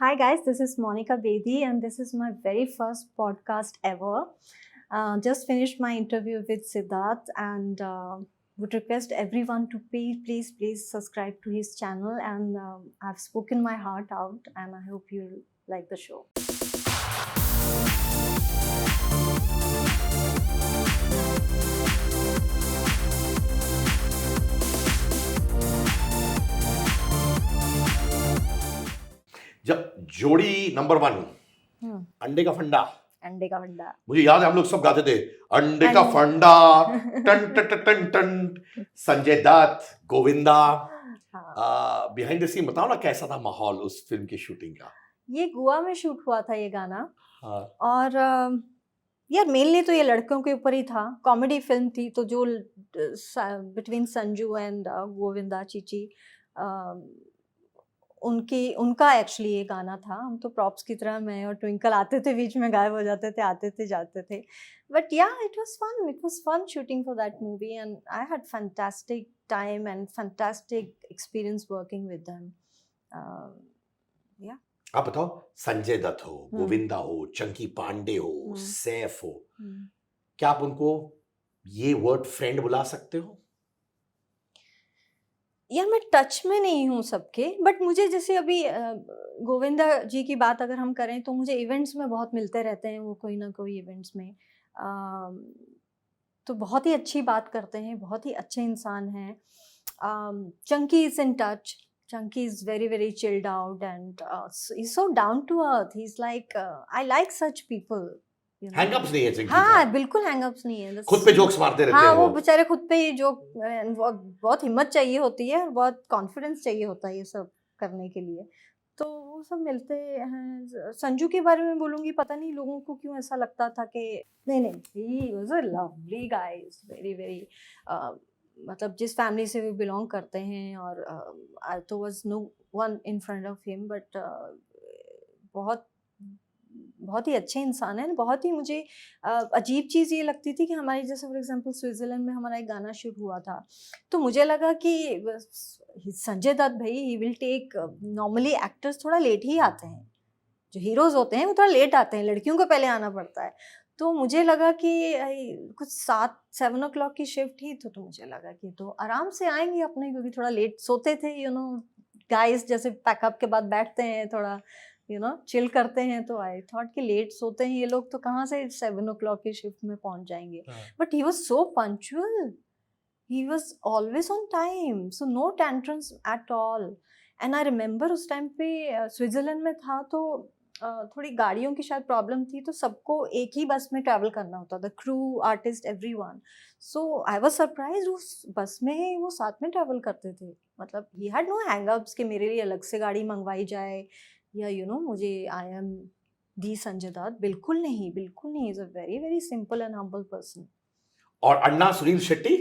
Hi guys, this is Monica Bedi and this is my very first podcast ever. Just finished my interview with Siddharth and would request everyone to please subscribe to his channel and I've spoken my heart out and I hope you like the show. जब जोड़ी number 1 हम्म, अंडे का फंडा, अंडे का अंडा। मुझे याद है हम लोग सब गाते थे अंडे का फंडा, टन टन टन टन टन, संजय दत्त, गोविंदा। हाँ, बिहाइंड द सीन बताओ ना कैसा था माहौल उस फिल्म की शूटिंग का। ये गोवा में शूट हुआ था ये गाना हाँ, और यार मेनली तो ये लड़कों के ऊपर ही था। कॉमेडी फिल्म थी तो जो बिटवीन संजू एंड गोविंदा चीची उनका एक्चुअली ये गाना था। हम तो प्रॉप्स की तरह मैं और ट्विंकल आते थे, बीच में गायब हो जाते थे, आते थे जाते थे। But yeah it was fun shooting for that movie and I had fantastic time and fantastic experience working with them. या आप बताओ संजय दत्त हो, गोविंदा हो, चंकी पांडे हो, हम्म। सैफ हो, क्या आप उनको ये वर्ड फ्रेंड बुला सकते हो? यार मैं टच में नहीं हूँ सबके, बट मुझे जैसे अभी गोविंदा जी की बात अगर हम करें तो मुझे इवेंट्स में बहुत मिलते रहते हैं वो, कोई ना कोई इवेंट्स में। तो बहुत ही अच्छी बात करते हैं, बहुत ही अच्छे इंसान हैं। Chunky is in touch, Chunky is very very chilled out and he so down to earth. He is like I like such people. Hangups नहीं है चंकी हाँ का। बिल्कुल हैंगअप्स नहीं है। खुद पे जोक्स मारते रहते हाँ हैं वो वो। बेचारे खुद पे ही जो बहुत हिम्मत चाहिए होती है, बहुत कॉन्फिडेंस चाहिए होता है ये सब करने के लिए। तो वो सब मिलते हैं। संजू के बारे में बोलूँगी, पता नहीं लोगों को क्यों ऐसा लगता था कि नहीं, he was a lovely guy, very very मतलब जिस फैमिली से वो बिलोंग करते हैं और आई तो was no one in front of him, but बहुत बहुत ही अच्छे इंसान हैं। बहुत ही मुझे अजीब चीज़ ये लगती थी कि हमारी जैसे फॉर एग्जांपल स्विट्ज़रलैंड में हमारा एक गाना शूट हुआ था, तो मुझे लगा कि संजय दत्त भाई he will take, normally actors थोड़ा लेट ही आते हैं, जो हीरोज़ होते हैं वो थोड़ा लेट आते हैं, लड़कियों को पहले आना पड़ता है। तो मुझे लगा कि कुछ 7 o'clock की शिफ्ट थी, तो मुझे लगा कि तो आराम से आएंगे अपने, क्योंकि थोड़ा लेट सोते थे, गाइस जैसे पैकअप के बाद बैठते हैं थोड़ा चिल करते हैं। तो आई थॉट कि लेट सोते हैं ये लोग तो कहाँ से 7 o'clock की शिफ्ट में पहुंच जाएंगे। But he was so punctual, he was always on time, so no tantrums at all. And I remember उस टाइम पे स्विट्जरलैंड में था तो थोड़ी गाड़ियों की शायद प्रॉब्लम थी, तो सबको एक ही बस में ट्रैवल करना होता था, crew, artist, everyone. So I was surprise, उस बस में ही वो साथ में ट्रैवल करते थे। मतलब ही हैड नो हैंगअप्स कि मेरे लिए अलग से गाड़ी मंगवाई जाए या मुझे I am the Sanjay Dutt. बिल्कुल नहीं, बिल्कुल नहीं। Is a very very simple and humble person. और Anna Suniel Shetty?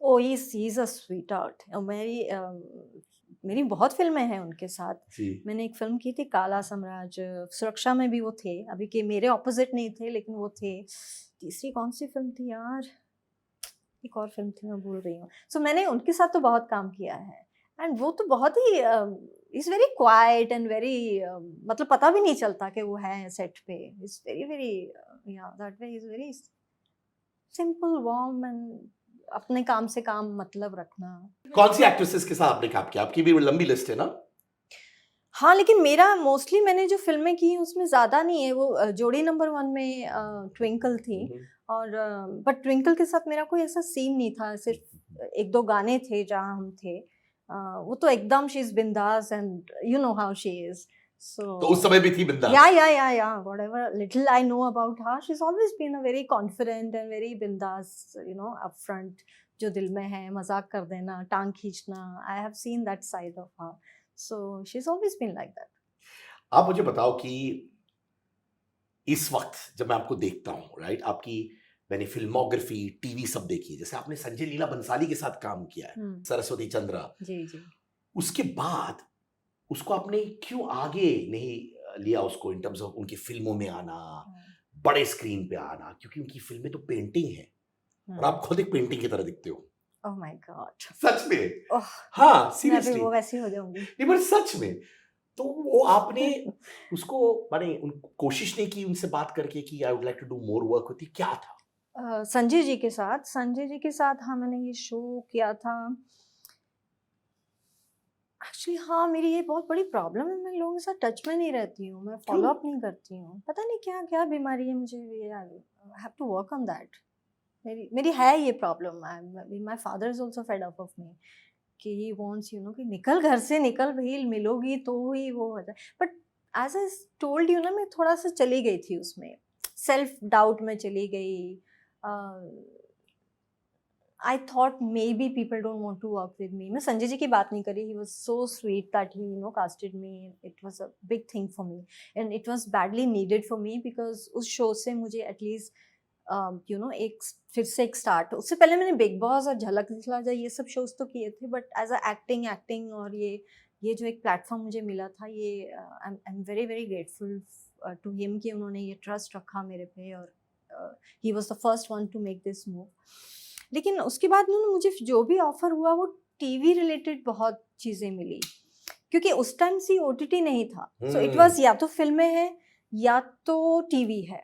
Oh he is a sweetheart. मेरी बहुत फिल्में हैं उनके साथ जी। मैंने एक फिल्म की थी काला साम्राज्य, सुरक्षा में भी वो थे, अभी के मेरे ऑपोजिट नहीं थे लेकिन वो थे। तीसरी कौन सी फिल्म थी यार, एक और फिल्म थी, मैं भूल रही हूँ। सो मैंने उनके साथ तो बहुत काम किया है एंड वो तो बहुत he is very quiet and very मतलब पता भी नहीं चलता कि वो है सेट पे। इज वेरी वेरी या that way, is very simple warm and अपने काम से काम मतलब रखना। कौन सी एक्ट्रेसेस के साथ आपने काम किया? आपकी भी लंबी लिस्ट है ना? हाँ लेकिन मेरा मोस्टली मैंने जो फिल्में की हैं उसमें ज़्यादा नहीं है। वो जोड़ी नंबर 1 में ट्विंकल थी और बट ट्विंकल के साथ मेरा कोई ऐसा सीन नहीं था, सिर्फ 1-2 गाने थे जहाँ हम थे। वो तो एकदम she is bindaas and you know how she is. तो सो उस समय भी थी बिंदास? Yeah whatever little I know about her, she is always been a very confident and very bindaas, upfront, जो दिल में है मजाक कर देना, टांग खींचना। I have seen that side of her, so she's always been like that. आप मुझे बताओ कि इस वक्त जब मैं आपको देखता हूँ, राइट, आपकी मैंने फिल्मोग्राफी, टीवी सब देखी, जैसे आपने संजय लीला बंसाली के साथ काम किया है, सरस्वती चंद्रा, जी जी। उसके बाद उसको आपने क्यों आगे नहीं लिया उसको इन टर्म्स ऑफ उनकी फिल्मों में आना, बड़े स्क्रीन पे आना? क्योंकि उनकी फिल्में तो पेंटिंग है और आप खुद एक पेंटिंग की तरह दिखते हो। ओह माय गॉड, सच में? ओह हाँ मैं भी सीरियसली। वो वैसी हो जाऊंगी। नहीं पर सच में तो वो आपने उसको माने कोशिश नहीं की उनसे बात करके कि I would like to do more work होती, क्या था? संजय जी के साथ हाँ मैंने ये शो किया था। एक्चुअली हाँ, मेरी ये बहुत बड़ी प्रॉब्लम है, मैं लोगों के साथ टच में नहीं रहती हूँ, मैं क्यों? फॉलो अप नहीं करती हूँ, पता नहीं क्या क्या बीमारी है मुझे, ये I have to work on that. मेरी मेरी है ये problem. My father is also fed up of me कि ही वांट्स यू नो कि निकल घर से, निकल भाई, मिलोगी तो ही वो हो जाए। But as I told you ना, मैं थोड़ा सा चली गई थी उसमें, सेल्फ डाउट में चली गई। I thought maybe people don't want to work with me. मैं संजय जी की बात नहीं करी. He was so sweet that he, you know, casted me. It was a big thing for me, and it was badly needed for me because उस show से मुझे at least, you know, एक फिर से एक स्टार्ट. उससे पहले मैंने बिग बॉस और झलक दिखला जा ये सब शोज तो किए थे, बट एज अ एक्टिंग और ये जो एक प्लेटफॉर्म मुझे मिला था, ये I am very very grateful to him कि उन्होंने ये ट्रस्ट रखा मेरे पे, और he was the first one to make this move. लेकिन उसके बाद ना मुझे जो भी ऑफर हुआ वो टीवी रिलेटेड बहुत चीज़ें मिली, क्योंकि उस टाइम सी ओटीटी नहीं था. सो इट वाज या तो फिल्में हैं या तो टीवी है.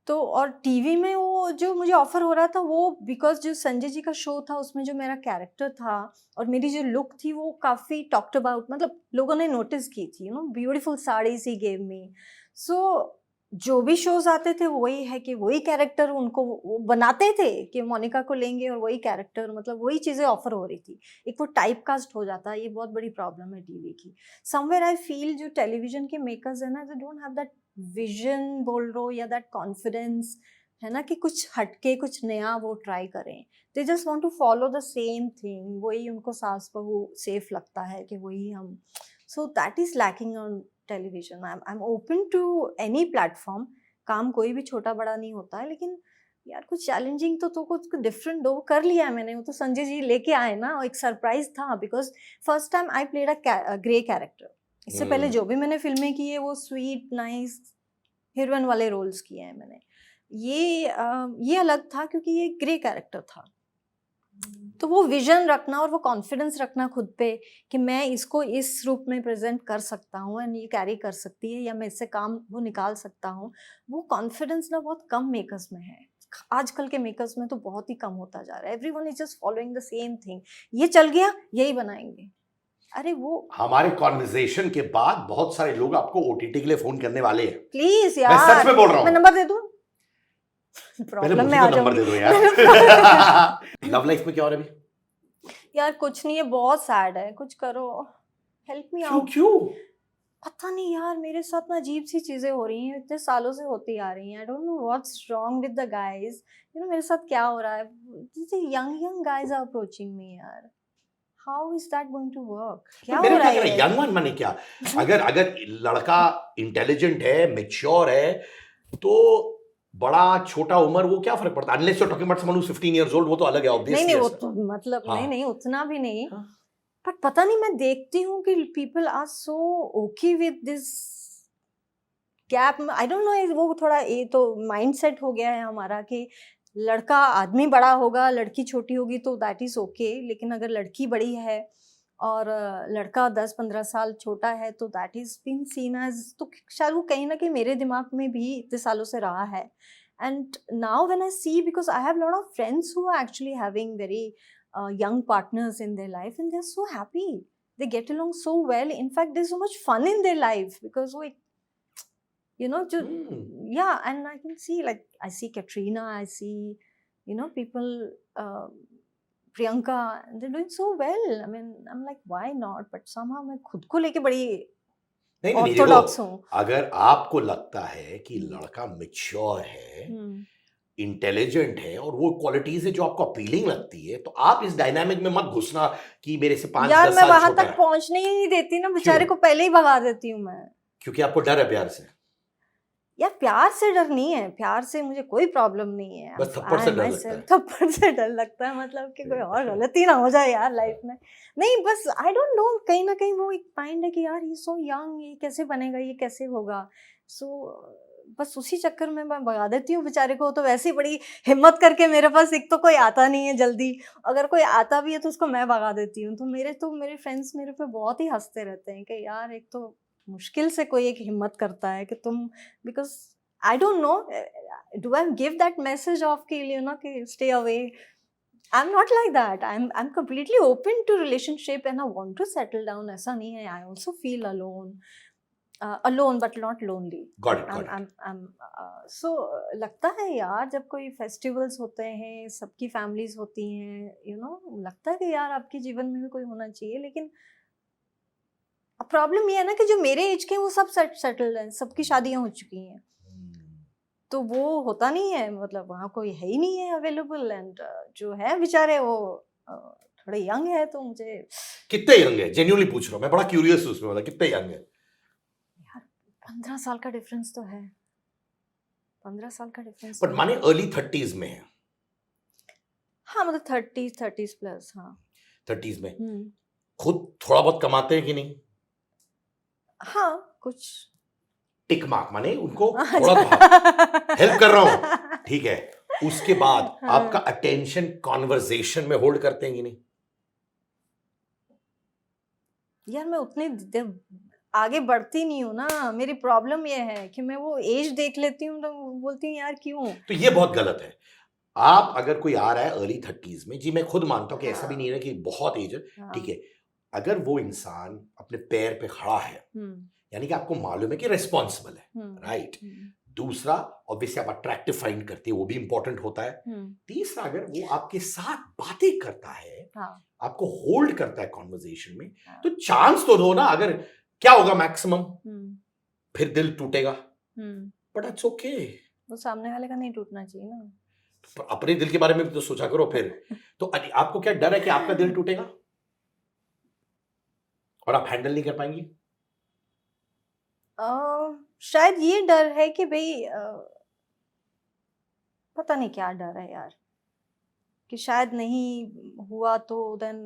तो और टीवी में वो जो मुझे ऑफर हो रहा था वो बिकॉज जो संजय जी का शो था उसमें जो मेरा कैरेक्टर था और मेरी जो लुक थी वो काफ़ी टॉक्ड अबाउट, मतलब लोगों ने नोटिस की थी. You know, beautiful saris he gave me. So जो भी शोज आते थे वही है कि वही कैरेक्टर उनको वो बनाते थे कि मोनिका को लेंगे और वही कैरेक्टर, मतलब वही चीज़ें ऑफर हो रही थी. एक वो टाइप कास्ट हो जाता है, ये बहुत बड़ी प्रॉब्लम है टीवी की. समवेयर आई फील जो टेलीविजन के मेकर्स है ना, they don't have that vision बोल रो या दैट कॉन्फिडेंस है ना कि कुछ हटके कुछ नया वो ट्राई करें. They just want to follow the same thing, वही उनको सास बहू सेफ लगता है कि वही हम. So that is lacking on television. I am open to any platform. काम कोई भी छोटा बड़ा नहीं होता है, लेकिन यार कुछ चैलेंजिंग तो कुछ डिफरेंट दो. कर लिया है मैंने, वो तो संजय जी लेके आए ना, और एक सरप्राइज था because first time I played a grey character. इससे पहले जो भी मैंने फिल्में की है वो स्वीट नाइस हीरोइन वाले रोल्स किए हैं मैंने. ये अलग था क्योंकि ये ग्रे कैरेक्टर था. तो वो विजन रखना और वो कॉन्फिडेंस रखना खुद पे कि मैं इसको इस रूप में प्रेजेंट कर सकता हूँ एंड ये कैरी कर सकती है या मैं इससे काम वो निकाल सकता हूँ, वो कॉन्फिडेंस ना बहुत कम मेकर्स में है. आजकल के मेकर्स में तो बहुत ही कम होता जा रहा है. Everyone is just following the same thing. ये चल गया यही बनाएंगे. अरे वो हमारे कॉन्वर्सेशन के बाद बहुत सारे लोग आपको ओटीटी के लिए फोन करने वाले हैं. प्लीज मैं सच यार, में बोल रहा हूँ. मैं नंबर दे दूं? पहले प्रॉब्लम मुझे में आ तो नंबर जाऊंगी. दे दो यार. लव लाइफ में क्या हो रहा है अभी? यार कुछ नहीं है, बहुत सैड है. कुछ करो, हेल्प मी क्यों आउट. क्यों? पता नहीं यार, मेरे साथ ना अजीब सी चीजें हो रही हैं, इतने सालों से होती आ रही हैं. I don't know what's wrong with the guys. You know मेरे साथ क्या हो रहा है. जैसे young guys are approaching me यार. How is that going to work? क्या मेरा हो रहा क्या है? यंग वन माने क्या? अगर लड़का इंटेलिजेंट है, मैच्योर है, तो बड़ा छोटा उम्र वो क्या फर्क पड़ता है? Unless you are talking about someone who is 15 years old, वो तो अलग है ऑब्वियसली. नहीं वो तो मतलब हाँ. नहीं उतना भी नहीं. हाँ. बट पता नहीं, मैं देखती हूँ कि people are so okay with this gap. I don't know, वो थोड़ा ये तो माइंडसेट हो गया है हमारा कि लड़का आदमी बड़ा होगा लड़की छोटी होगी तो दैट इज ओके, लेकिन अगर लड़की बड़ी है और लड़का 10-15 साल छोटा है तो that is been seen as. तो शायद वो कहीं ना कहीं मेरे दिमाग में भी इतने सालों से रहा है. And now when I see, because I have lot of friends who are actually having very young partners in their life and they're so happy, they get along so well. In fact, there's so much fun in their life because we, you know, yeah. And I can see, like, I see Katrina, I see, you know, people, Priyanka, they're doing so well. I mean, I'm like, why not? But somehow मैं खुद को लेके बड़ी नहीं, Orthodox हूँ. अगर आपको लगता है कि लड़का मैच्योर है, इंटेलिजेंट है और वो क्वालिटीज है जो आपको अपीलिंग लगती है, तो आप इस डायनामिक में मत घुसना कि मेरे से 5-10 यार मैं साल वहां छोटा तक है. पहुंचने ही नहीं देती ना, बेचारे को पहले ही भगा देती हूँ मैं. क्योंकि आपको डर है प्यार से. यार प्यार से डर नहीं है, प्यार से मुझे कोई प्रॉब्लम नहीं है. बस थप्पड़ से डर लगता है. थप्पड़ से डर लगता है, मतलब कि कोई और गलती ना हो जाए यार लाइफ में. नहीं बस आई डोंट नो, कहीं ना कहीं वो एक माइंड है कि यार ये सो यंग, ये कैसे बनेगा, ये कैसे होगा. सो बस उसी चक्कर में मैं भगा देती हूँ बेचारे को। तो वैसे ही बड़ी हिम्मत करके, मेरे पास एक तो कोई आता नहीं है जल्दी, अगर कोई आता भी है तो उसको मैं भगा देती हूँ। तो मेरे फ्रेंड्स मेरे पे बहुत ही हंसते रहते हैं कि यार एक तो मुश्किल से कोई एक हिम्मत करता है कि तुम, because I don't no, do I give that message of कि यू नो कि stay away. I'm not like that. I'm completely open to relationship and I want to settle down. ऐसा नहीं है. I also feel alone, alone but not lonely. Got it. I'm so लगता है यार जब कोई festivals होते हैं, सबकी फैमिलीज होती हैं, you know, लगता है कि यार आपके जीवन में भी कोई होना चाहिए, लेकिन प्रॉब्लम ये है ना कि जो मेरे एज के हैं वो सब सेटल्ड हैं, सबकी शादियां हो चुकी हैं, तो वो होता नहीं है, मतलब वहाँ कोई है ही नहीं है अवेलेबल। एंड जो है बेचारे वो थोड़े यंग है, तो मुझे कितने यंग है, जेन्युइनली पूछ रहा हूँ मैं, बड़ा क्यूरियस हूँ उसमें, मतलब कितने यंग है? यार 15 साल का डिफरेंस तो है, 15 साल का डिफरेंस। बट माने अर्ली 30s में है? हाँ मतलब 30s प्लस। हाँ 30s में। खुद थोड़ा बहुत कमाते हैं कि नहीं? हाँ कुछ टिक मार्क, माने उनको थोड़ा तो हेल्प कर रहा हूँ, ठीक है। उसके बाद आपका अटेंशन कॉन्वर्सेशन में होल्ड करते हैं कि नहीं? यार मैं उतने आगे बढ़ती नहीं हूँ ना, मेरी प्रॉब्लम ये है कि मैं वो एज देख लेती हूँ तो बोलती हूँ यार क्यों। तो ये बहुत गलत है। आप अगर कोई आ रहा है अर्ली 30s में, जी मैं खुद मानता हूँ कि ऐसा भी नहीं है कि बहुत एज है, ठीक है, अगर वो इंसान अपने पैर पे खड़ा है, यानी कि आपको मालूम है कि रिस्पॉन्सिबल है, राइट। दूसरा, ऑब्वियसली आप अट्रैक्टिव फाइंड करते हैं, वो भी इंपॉर्टेंट होता है। तीसरा, अगर वो आपके साथ बातें करता है, आपको होल्ड करता है कॉन्वर्सेशन में, तो चांस तो दो ना। अगर क्या होगा मैक्सिमम, फिर दिल टूटेगा, बट इट्स ओके। वो सामने वाले का नहीं टूटना चाहिए ना। तो अपने दिल के बारे में भी तो सोचा करो फिर। तो आपको क्या डर है कि आपका दिल टूटेगा और आप हैंडल नहीं कर पाएंगी? शायद ये डर है कि भाई पता नहीं क्या डर है यार, कि शायद नहीं हुआ तो देन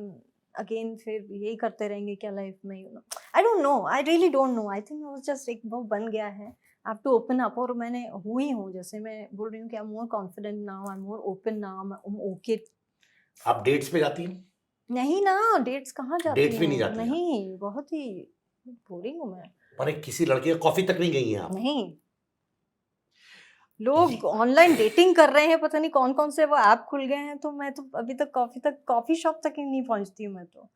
अगेन फिर यही करते रहेंगे क्या लाइफ में, you know. I don't know, I really don't know. I think वो जस्ट एक वो बन गया है, I have to open up. और मैंने हुई हूँ, जैसे मैं बोल रही हूँ कि I am more confident now, I am more open now, I am okay. आप डेट्स पे जाती हैं? नहीं ना, डेट्स कहाँ जाती डेट्स भी नहीं जाती? नहीं, बहुत ही बोरिंग हूँ मैं। पर किसी लड़के कॉफी तक नहीं गई हैं आप? नहीं, लोग ऑनलाइन डेटिंग कर रहे हैं, पता नहीं कौन कौन से वो ऐप खुल गए हैं, तो मैं तो अभी तक कॉफी शॉप तक ही नहीं पहुंचती हूँ मैं तो।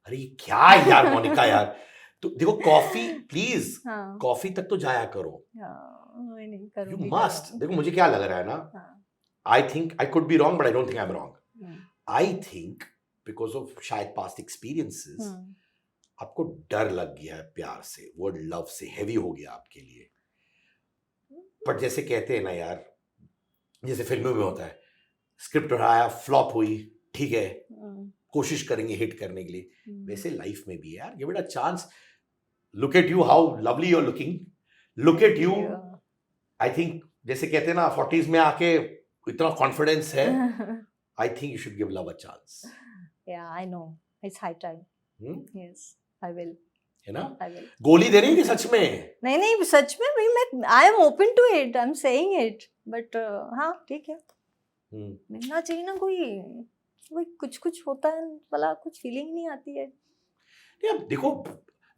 अरे क्या यार मोनिका यार, तो देखो कॉफी प्लीज, कॉफी तक तो जाया करो। मैं नहीं करूंगी। You must. देखो मुझे क्या लग रहा है ना, I think I could be wrong but I don't think I am wrong. I think because of शायद पास्ट एक्सपीरियंसेस आपको डर लग गया है प्यार से, वर्ड लव से हेवी हो गया आपके लिए। बट जैसे कहते हैं ना यार, जैसे फिल्मों में होता है, स्क्रिप्ट उठाया, फ्लॉप हुई, ठीक है, कोशिश करेंगे हिट करने के लिए, वैसे लाइफ में भी है यार, give it a chance. Look at you, how lovely you are looking, look at you. I think जैसे कहते हैं ना 40s में आके इतना कॉन्फिडेंस है, I think you should give love a chance. Yeah I know, it's high time. Yes I will, है ना? गोली दे रही है सच में? नहीं सच में भाई, मैं I am open to it, I am saying it, but हाँ ठीक है, मिलना चाहिए ना कोई कुछ होता है भला, कुछ फीलिंग नहीं आती है यार। देखो,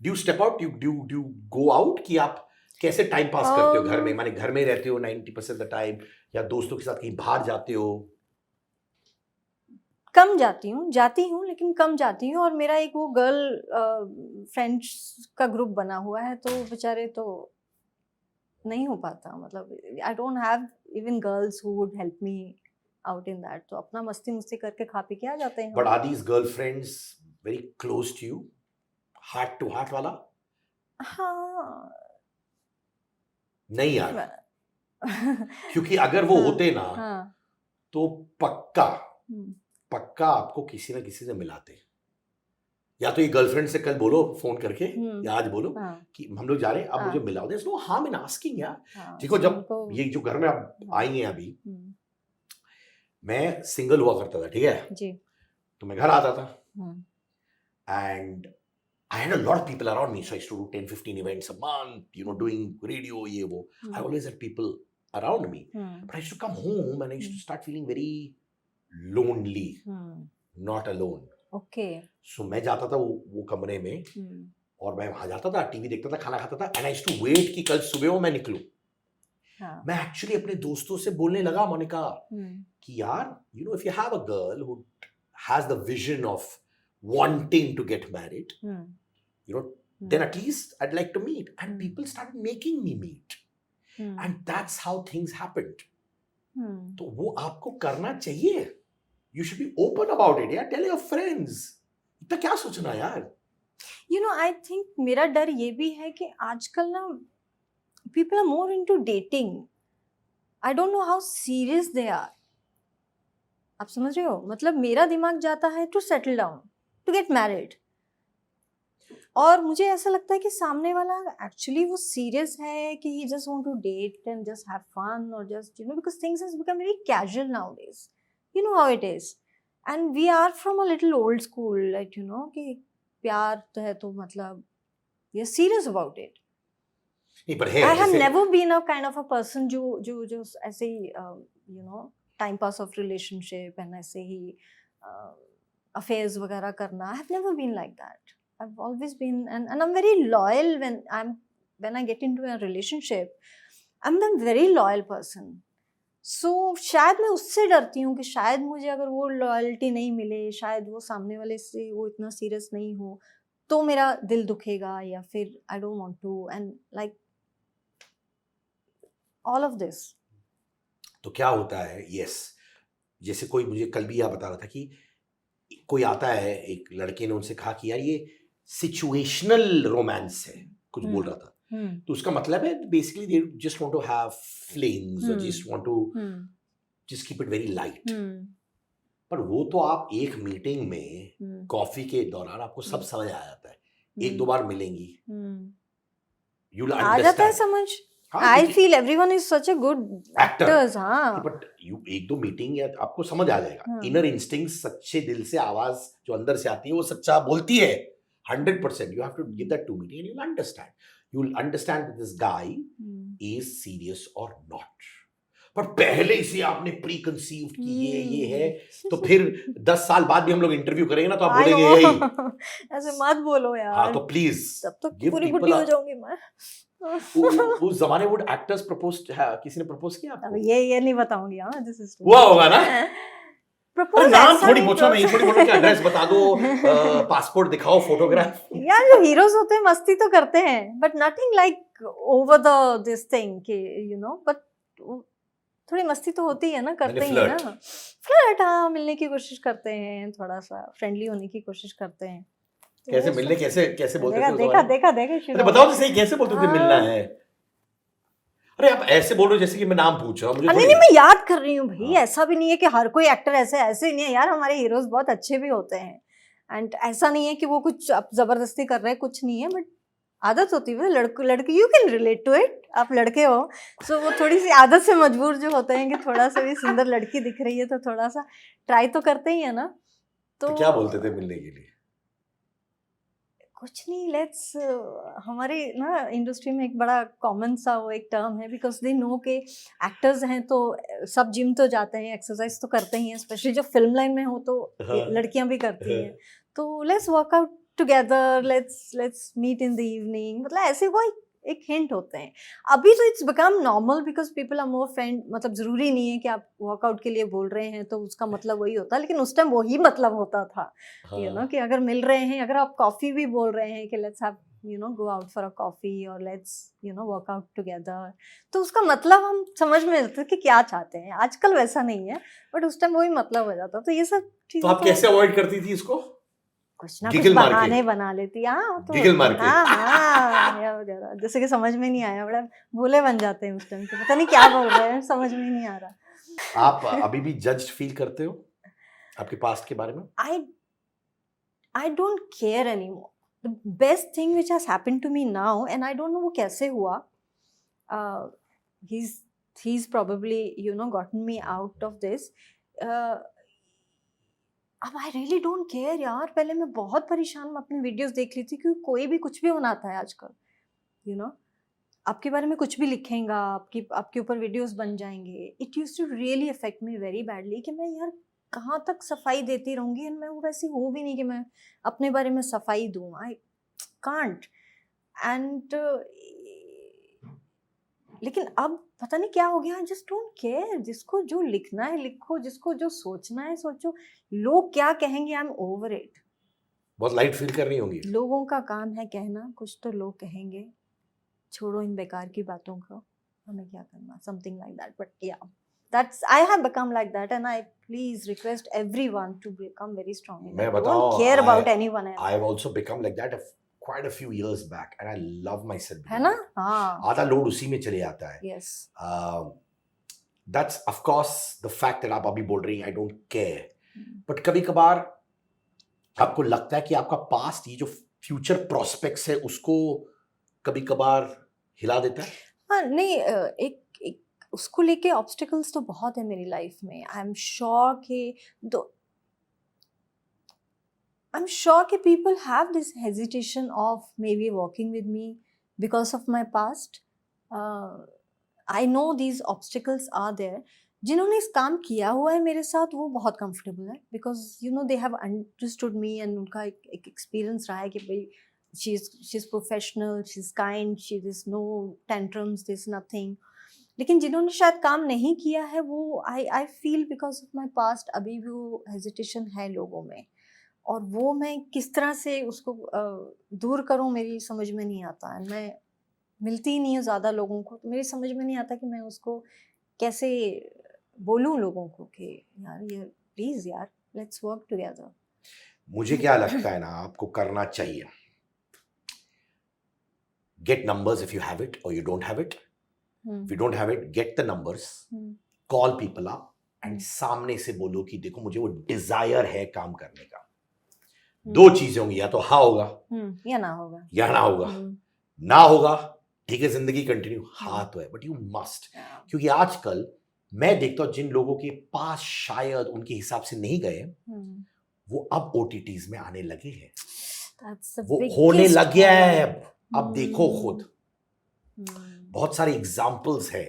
do you step out, do go out, कि आप कैसे टाइम पास करते हो घर में? माने घर में रहते हो 90% द टाइम, या दोस्तों के साथ कहीं बाहर जाते हो? कम जाती हूँ लेकिन कम जाती हूँ। और मेरा एक वो गर्ल फ्रेंड्स का ग्रुप बना हुआ है, तो बेचारे तो नहीं हो पाता, मतलब I don't have even girls who would help me out in that, तो अपना मस्ती करके खा पी के आ जाते हैं। But are these girlfriends very close to you, heart to heart वाला? हाँ नहीं यार, क्योंकि अगर वो होते ना, तो पक्का आपको किसी ना किसी से मिलाते। या तो ये गर्लफ्रेंड से कल बोलो फोन करके, या आज बोलो कि हम लोग जा रहे हैं, आप मुझे मिलाओ। There is no harm in asking यार। देखो जब ये जो घर में आप आई हैं अभी, मैं सिंगल हुआ करता था, ठीक है जी, तो मैं घर आता था and I had a lot of people around me, so I used to do 10-15 events a month, doing radio, ye wo. I always had people around me. But I used to come home and I used to start feeling very lonely, not alone. Okay. So मैं जाता था वो कमरे में और मैं वहां जाता था, टीवी देखता था, खाना खाता था, and I used to wait कि कल सुबह हो मैं निकलूं. मैं एक्चुअली अपने दोस्तों से बोलने लगा, मोनिका, कि यार, if you have a girl who has the vision of wanting to get married, then at least I'd like to meet. And people started making me meet. And that's how things happened. तो वो आपको करना चाहिए. You should be open about it. Yeah, tell your friends. इतना क्या सोचना यार? I think मेरा डर ये भी है कि आजकल ना people are more into dating. I don't know how serious they are. आप समझ रहे हो? मतलब मेरा दिमाग जाता है to settle down, to get married. और मुझे ऐसा लगता है कि सामने वाला एक्चुअली वो सीरियस है कि he just want to date and just have fun or just because things has become very casual nowadays. You know how it is. And we are from a little old school, like कि प्यार तो है तो मतलब we are serious about it. नहीं, पर है, I have जैसे never been a kind of a person जो ऐसे ही time pass of relationship and ऐसे ही affairs वगैरह करना. I have never been like that. I've always been and I'm very loyal when I get into a relationship. I'm a very loyal person. So शायद मैं उससे डरती हूँ कि शायद मुझे अगर वो लॉयल्टी नहीं मिले, शायद वो सामने वाले से वो इतना सीरियस नहीं हो, तो मेरा दिल दुखेगा या फिर I don't want to and like all of this. तो क्या होता है, यस, जैसे कोई मुझे कल भी यह बता रहा था कि कोई आता है, एक लड़के ने उनसे कहा कि यार ये सिचुएशनल रोमांस है, कुछ बोल रहा था. तो उसका मतलब है basically they just want to have flames और just want to just keep it very light. पर वो तो आप एक मीटिंग में कॉफी के दौरान आपको सब समझ आ जाता है. एक दो बार मिलेंगी, यू विल आ जाता है समझ. I feel everyone is such a good actors. हाँ. बट एक दो मीटिंग या आपको समझ आ जाएगा. इनर इंस्टिंक्ट, सच्चे दिल से आवाज जो अंदर से आती है वो सच्चा बोलती है. 100%. You have to give that 2 meeting and you'll understand. You'll understand that this guy is serious or not. पर पहले से आपने प्री कंसीव कि ये है, तो फिर 10 साल बाद भी हम लोग इंटरव्यू करेंगे ना तो आप बोलेंगे यही. ऐसे मत बोलो यार. हाँ, तो प्लीज तब तक पूरी बुढ़ी हो जाऊंगी मैं. उस जमाने वो एक्टर्स प्रपोज, किसी ने प्रपोज किया आपको? ये नहीं बताऊंगी. हाँ, दिस इज हुआ होगा ना. प्रपोज नाम थोड़ी पूछो, मैं ये थोड़ी बोलूं कि एड्रेस बता दो, पासपोर्ट दिखाओ, फोटोग्राफ. यार जो हीरोज होते हैं मस्ती तो करते हैं, but nothing like over the this thing कि बट थोड़ी मस्ती तो होती है ना, करते ही है ना. फ्लर्ट, हाँ, मिलने की कोशिश करते हैं, थोड़ा सा फ्रेंडली होने की कोशिश करते हैं. कैसे मिलने, कैसे बोलते थे? देखा अरे बताओ तो सही, कैसे बोलते थे मिलना है? अरे आप ऐसे बोल रहे हो जैसे कि मैं नाम पूछ रहा हूँ. मुझे नहीं, मैं याद कर रही हूँ भाई. ऐसा भी नहीं है कि हर कोई एक्टर ऐसे नहीं है यार. हमारे हीरोज बहुत अच्छे भी होते हैं एंड ऐसा नहीं है कि वो कुछ आप जबरदस्ती कर रहे हैं, कुछ नहीं है. बट आदत होती है लड़की, you can relate to it. आप लड़के हो, सो वो थोड़ी सी आदत से मजबूर जो होते हैं कि थोड़ा सा भी सुंदर लड़की दिख रही है तो थोड़ा सा ट्राई तो करते ही है ना. तो क्या बोलते थे मिलने के लिए? कुछ नहीं, लेट्स हमारे ना इंडस्ट्री में एक बड़ा कॉमन सा वो एक टर्म है, बिकॉज दे नो के एक्टर्स हैं तो सब जिम तो जाते हैं, एक्सरसाइज तो करते ही हैं, स्पेशली जो फिल्म लाइन में हो तो लड़कियां भी करती हैं. तो let's work out together, let's meet in the evening. मतलब ऐसे कोई एक हिंट होते हैं. अभी तो it's become normal because people are more friend. मतलब जरूरी नहीं है कि आप वर्कआउट के लिए बोल रहे हैं तो उसका मतलब वही होता है, लेकिन उस टाइम वही मतलब होता था. कि अगर मिल रहे हैं, अगर आप कॉफी भी बोल रहे हैं कि let's have go out for a coffee और लेट्स वर्क आउट टुगेदर, तो उसका मतलब हम समझ में आते कि क्या चाहते हैं. आजकल वैसा नहीं है, बट उस टाइम वही मतलब हो जाता. तो ये सब चीजें. तो आप कैसे अवॉइड करती थी इसको? कुछ ना कुछ बहाने बना लेती. हाँ, तो हाँ वगैरह, जैसे कि समझ में नहीं आया, बड़ा भोले बन जाते हैं उस टाइम पे, पता नहीं क्या बोल रहे हैं, समझ में नहीं आ रहा. आप अभी भी जज फील करते हो आपके पास्ट के बारे में? I don't care anymore. The best thing which has happened to me now, and I don't know वो कैसे हुआ. He's probably gotten me out of this. अब आई रियली डोंट केयर यार। पहले मैं बहुत परेशान अपनी वीडियोस देख ली थी, क्योंकि कोई भी कुछ भी बनाता है आजकल, यू नो, आपके बारे में कुछ भी लिखेगा, आपके ऊपर वीडियोस बन जाएंगे। It use to really affect me very badly कि मैं यार कहाँ तक सफाई देती रहूंगी, एंड मैं वो वैसी हूँ भी नहीं कि मैं अपने बारे में सफाई दूँ। I can't. एंड लेकिन अब पता नहीं क्या हो गया, आई जस्ट डोंट केयर। जिसको जो लिखना है लिखो, जिसको जो सोचना है सोचो। लोग क्या कहेंगे, आई एम ओवर इट। बहुत लाइट फील कर रही होंगी। लोगों का काम है कहना, कुछ तो लोग कहेंगे, छोड़ो इन बेकार की बातों को, हमें क्या करना, something like that. But yeah that's, I have become like that, and I please request everyone to become very strong in मैं इट। बताऊं, don't care about anyone else. I have also become like that quite a few years back, and I love myself. है ना? हाँ, आधा load उसी में चले जाता है. Yes. That's of course the fact that आप अभी बोल रही हैं I don't care. But कभी कभार आपको लगता है कि आपका पास्ट, ये जो फ्यूचर प्रोस्पेक्ट्स है, उसको कभी कभार हिला देता है? हाँ नहीं, एक उसको लेके ऑब्स्टिकल्स तो बहुत है मेरी लाइफ में। आई एम श्योर कि people have this hesitation of maybe walking with me because of my past. I know these obstacles are there. जिन्होंने इस काम किया हुआ है मेरे साथ, वो बहुत कंफर्टेबल है, because you know they have understood me, and उनका एक एक्सपीरियंस रहा है कि भाई she is professional, she is kind, she is no tantrums, this nothing. लेकिन जिन्होंने शायद काम नहीं किया है, वो I feel because of my past अभी भी वो हेजिटेशन है लोगों में, और वो मैं किस तरह से उसको दूर करूं, मेरी समझ में नहीं आता है। मैं मिलती ही नहीं हूँ ज़्यादा लोगों को, तो मेरी समझ में नहीं आता कि मैं उसको कैसे बोलूं लोगों को कि यार ये प्लीज़ यार लेट्स वर्क टुगेदर। मुझे क्या लगता है ना, आपको करना चाहिए, get numbers if you have it or you don't have it. If you don't have it, get the numbers, call people up and सामने से बोलो कि देखो मुझे वो डिजायर है काम करने का। दो चीजें होंगी, या तो हाँ होगा या ना होगा, या ना होगा। ना होगा ठीक है, जिंदगी कंटिन्यू, हाँ तो है, बट यू मस्ट। क्योंकि आजकल मैं देखता हूँ जिन लोगों के पास शायद उनके हिसाब से नहीं गए, वो अब OTTs में आने लगे हैं, वो होने लग गया है। अब देखो खुद बहुत सारे एग्जाम्पल्स है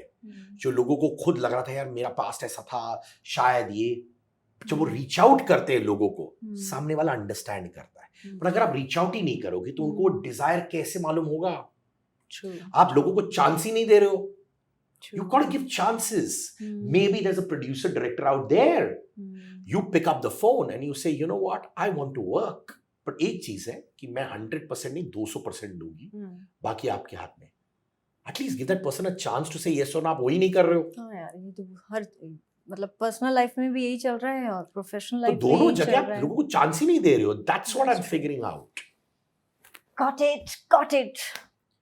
जो लोगों को खुद लग रहा था यार मेरा पास्ट ऐसा था, शायद ये, जब वो रीच आउट करते हैं लोगों को, सामने वाला अंडरस्टैंड करता है। पर अगर आप रीच आउट ही नहीं करोगे तो उनको डिजायर कैसे मालूम होगा? आप लोगों को चांस ही नहीं दे रहे हो। You gotta give chances. Maybe there's a producer director out there. You pick up the phone and you say, you know what, I want to work. पर एक चीज है कि मैं 100% नहीं 200% दूंगी, बाकी आपके हाथ में। At least give that person a chance to say yes or no। आप वही नहीं कर रहे हो। हाँ यार, ये तो हर मतलब पर्सनल लाइफ में भी यही चल रहा है और प्रोफेशनल तो लाइफ में दोनों यही चल जगह रहा आप है। लोगों को चांस ही नहीं दे रहे हो। That's what I'm figuring out. Got it.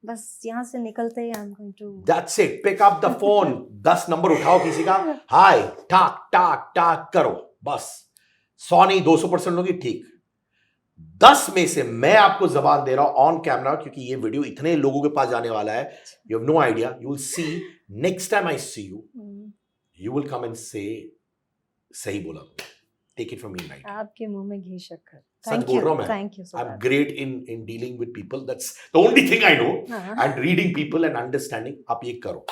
बस यहाँ से निकलते ही I'm going to That's it. Pick up the phone. 10 number उठाओ किसी का, हाय टाक टाक टाक करो, बस 100 नहीं 200% लोगी, ठीक। 10 में से मैं आपको जबान दे रहा हूं ऑन कैमरा, क्योंकि ये वीडियो इतने लोगों के पास जाने वाला है, you have no idea. You will see next time I see you, you will come and say सही बोला, take it from me right. आपके मुंह में घी शक्कर। सच बोल रहा हूं मैं। Thank you I am great in dealing with people, that's the only thing I know, and reading people and understanding. आप ये करो,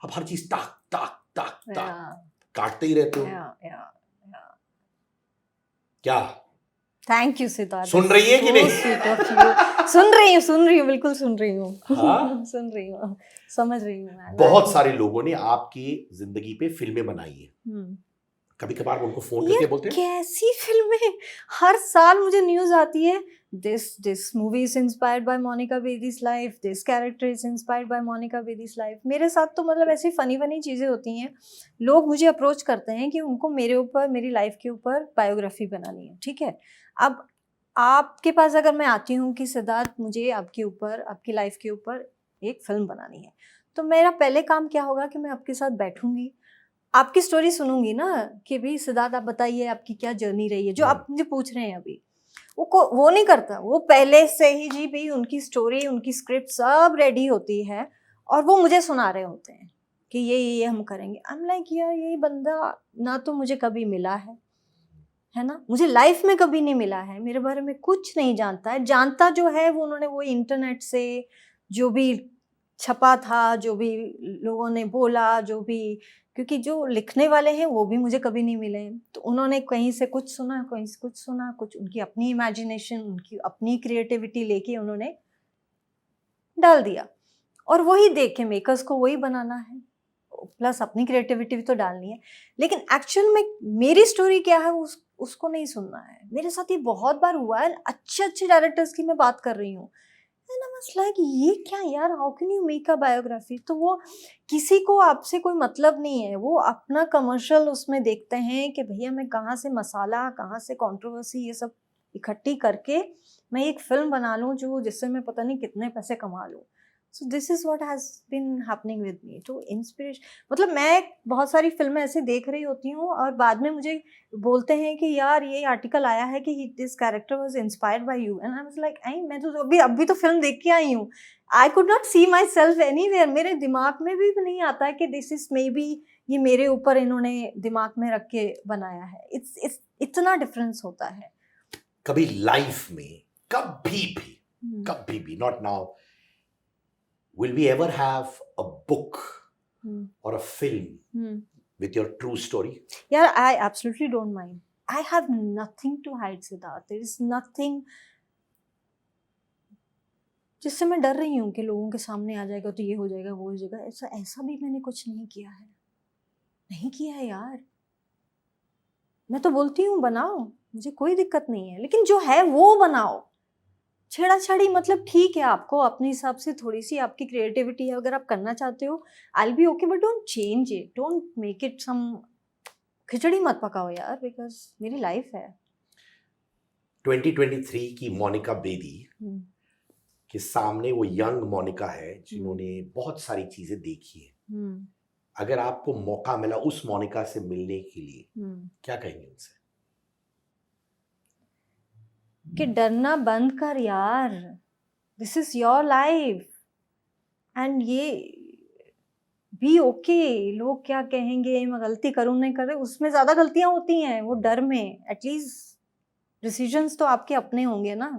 अब हर चीज टाक टाक टाक टाक काटते ही रहते हो। क्या थैंक यू सिद्धार्थ, सुन रही है कि नहीं? सुन रही हूँ, बिल्कुल सुन रही हूँ। सुन रही हूँ, समझ रही हूँ। बहुत सारे लोगों ने आपकी जिंदगी पे फिल्में बनाई है, कभी कभार उनको फोन करके बोलते हैं कैसी फिल्में, हर साल मुझे न्यूज आती है, this movie is inspired by Monica Bedi's life, this character is inspired by Monica Bedi's life. मेरे साथ तो मतलब ऐसी फनी चीजें होती हैं, लोग मुझे अप्रोच करते हैं कि उनको मेरे ऊपर, मेरी लाइफ के ऊपर बायोग्राफी बनानी है। ठीक है, अब आपके पास अगर मैं आती हूँ कि सिद्धार्थ मुझे आपके ऊपर, आपकी लाइफ के ऊपर एक फिल्म बनानी है, तो मेरा पहले काम क्या होगा कि मैं आपके साथ बैठूंगी, आपकी स्टोरी सुनूंगी ना कि भाई सिद्धार्थ आप बताइए आपकी क्या जर्नी रही है, जो आप मुझे पूछ रहे हैं अभी। वो नहीं करता, वो पहले से ही जी भाई उनकी स्टोरी, उनकी स्क्रिप्ट सब रेडी होती है और वो मुझे सुना रहे होते हैं कि ये हम करेंगे। आई एम लाइक यार, यही बंदा ना तो मुझे कभी मिला है, है ना, मुझे लाइफ में कभी नहीं मिला है, मेरे बारे में कुछ नहीं जानता है, जानता जो है वो उन्होंने वो इंटरनेट से जो भी छपा था, जो भी लोगों ने बोला, जो भी, क्योंकि जो लिखने वाले हैं वो भी मुझे कभी नहीं मिले, तो उन्होंने कहीं से कुछ सुना, कहीं से कुछ सुना, कुछ उनकी अपनी इमेजिनेशन, उनकी अपनी क्रिएटिविटी लेके उन्होंने डाल दिया, और वही देख के मेकर्स को वही बनाना है, प्लस अपनी क्रिएटिविटी भी तो डालनी है। लेकिन एक्चुअल में मेरी स्टोरी क्या है उसको नहीं सुनना है। मेरे साथ ये बहुत बार हुआ है, अच्छे अच्छे डायरेक्टर्स की मैं बात कर रही हूँ, एंड आई वाज लाइक ये क्या यार, how can you make a biography. तो वो किसी को आपसे कोई मतलब नहीं है, वो अपना कमर्शियल उसमें देखते हैं कि भैया मैं कहाँ से मसाला, कहाँ से कंट्रोवर्सी, ये सब इकट्ठी करके मैं एक फिल्म बना लूँ जो जिससे मैं पता नहीं कितने पैसे कमा लूँ। So this is what has been happening with me. तो इंस्पिरेशन मतलब मैं बहुत सारी फिल्में ऐसे देख रही होती हूँ और बाद में मुझे बोलते हैं कि यार ये आर्टिकल आया है कि this character was inspired by you, and I was like I मैं तो अभी तो फिल्म देख के आई हूँ, I could not see myself anywhere. मेरे दिमाग में भी नहीं आता है कि दिस इज मे बी ये मेरे ऊपर इन्होंने दिमाग में रख के बनाया है। इट्स इतना डिफरेंस होता है। कभी लाइफ में कभी भी not now will we ever have a book or a film with your true story? Yeah, I absolutely don't mind. I have nothing to hide, Siddharth. There is nothing जिससे मैं डर रही हूँ कि लोगों के सामने आ जाएगा तो ये हो जाएगा, वो हो जाएगा। ऐसा भी मैंने कुछ नहीं किया है, नहीं किया है यार। मैं तो बोलती हूँ बनाओ, मुझे कोई दिक्कत नहीं है, लेकिन जो है वो बनाओ। छेड़ा-छाड़ी मतलब ठीक है, आपको अपने हिसाब से थोड़ी सी आपकी क्रिएटिविटी है, अगर आप करना चाहते हो I will be okay, but don't change it, don't make it some, खिचड़ी मत पकाओ यार, बिकॉज मेरी लाइफ है। 2023 की मोनिका बेदी के सामने वो यंग मोनिका है जिन्होंने बहुत सारी चीजें देखी है। अगर आपको मौका मिला उस मोनिका से मिलने के लिए क्या कहेंगे उनसे? कि डरना बंद कर यार, this is your life, and ये बी ओके। लोग क्या कहेंगे, मैं गलती करूँ नहीं करे, उसमें ज़्यादा गलतियाँ होती हैं वो डर में। एटलीस्ट डिसीजंस तो आपके अपने होंगे ना।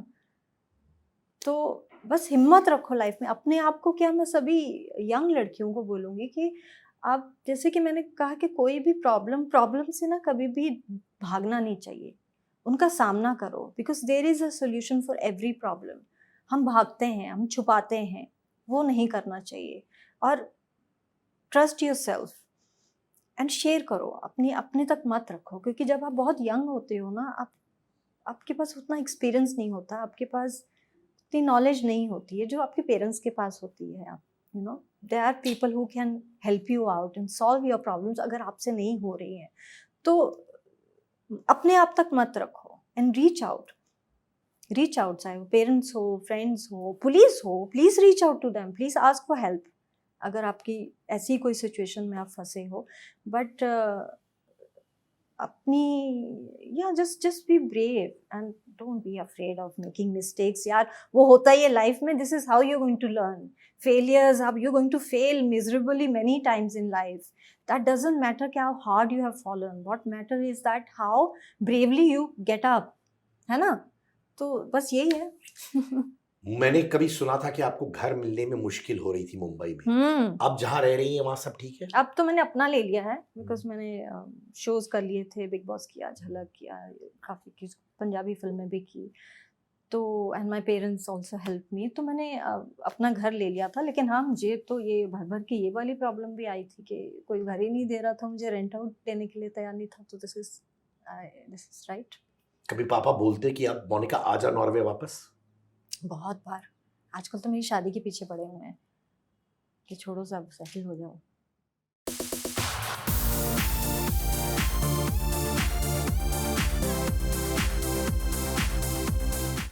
तो बस हिम्मत रखो लाइफ में। अपने आप को क्या, मैं सभी यंग लड़कियों को बोलूँगी कि आप, जैसे कि मैंने कहा कि कोई भी प्रॉब्लम से ना कभी भी भागना नहीं चाहिए, उनका सामना करो, because there is a solution for every problem. हम भागते हैं, हम छुपाते हैं, वो नहीं करना चाहिए। और trust your self and share करो, अपने तक मत रखो, क्योंकि जब आप बहुत यंग होते हो ना, आपके पास उतना एक्सपीरियंस नहीं होता, आपके पास उतनी नॉलेज नहीं होती है जो आपके पेरेंट्स के पास होती है। आप you know there are people who can help you out and solve your problems. अगर आपसे नहीं हो रही हैं तो अपने आप तक मत रखो एंड रीच आउट, चाहे वो पेरेंट्स हो, फ्रेंड्स हो, पुलिस हो, please reach out to them, please ask for help अगर आपकी ऐसी कोई सिचुएशन में आप फंसे हो। बट अपनी या just be brave and don't be afraid of making mistakes. यार वो होता ही है लाइफ में, this is how you going to learn. Failures, आप you going to fail miserably many times in life, that doesn't matter कि how hard you have fallen, what matter is that how bravely you get up, है ना। तो बस यही है। मैंने कभी सुना था कि आपको घर मिलने में मुश्किल हो रही थी मुंबई में। आप जहाँ रह रही हैं वहाँ सब ठीक है? अब तो मैंने अपना ले लिया है, बिकॉज मैंने शोज कर लिए थे, बिग बॉस किया, झलक किया, काफ़ी पंजाबी फिल्में भी की, तो and my parents also help me, तो मैंने अपना घर ले लिया था। लेकिन हाँ, मुझे तो ये भर के ये वाली प्रॉब्लम भी आई थी कि कोई घर ही नहीं दे रहा था, मुझे रेंट आउट देने के लिए तैयार नहीं था। तो दिस इज राइट। कभी पापा बोलते कि अब मोनिका आ जा नॉर्वे वापस? बहुत बार। आजकल तो मेरी शादी के पीछे पड़े हुए हैं कि छोड़ो, सब सेटल हो जाओ।